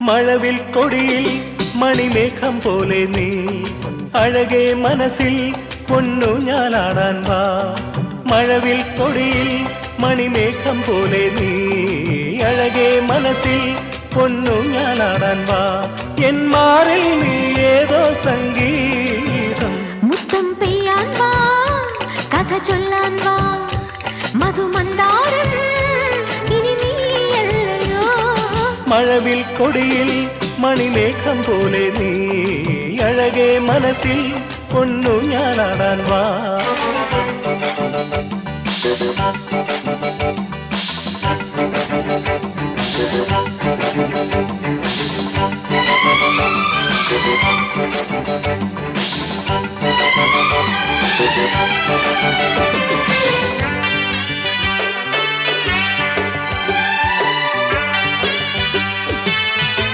മഴവിൽ കൊടിയിൽ മണിമേഘം പോലെ നീ അഴകേ മനസ്സിൽ പൊന്നു ഞാനാടാൻ വാ. മഴവിൽ കൊടിയിൽ മണിമേഘം പോലെ നീ അഴകേ മനസ്സിൽ പൊന്നു ഞാനാടാൻ വാ. എൻ മാറിൽ നീ ഏതോ സംഗീതം മുത്തം പെയ്യാൻ വാ, കഥ ചൊല്ലാൻ വാ, മധുമന്ദാരം ഇനി നീയല്ലയോ. മഴവിൽ കൊടിയിൽ മണിമേഘം പോലെ നീ അഴകേ മനസ്സിൽ പൊന്നു ഞാനാടാൻ വാ.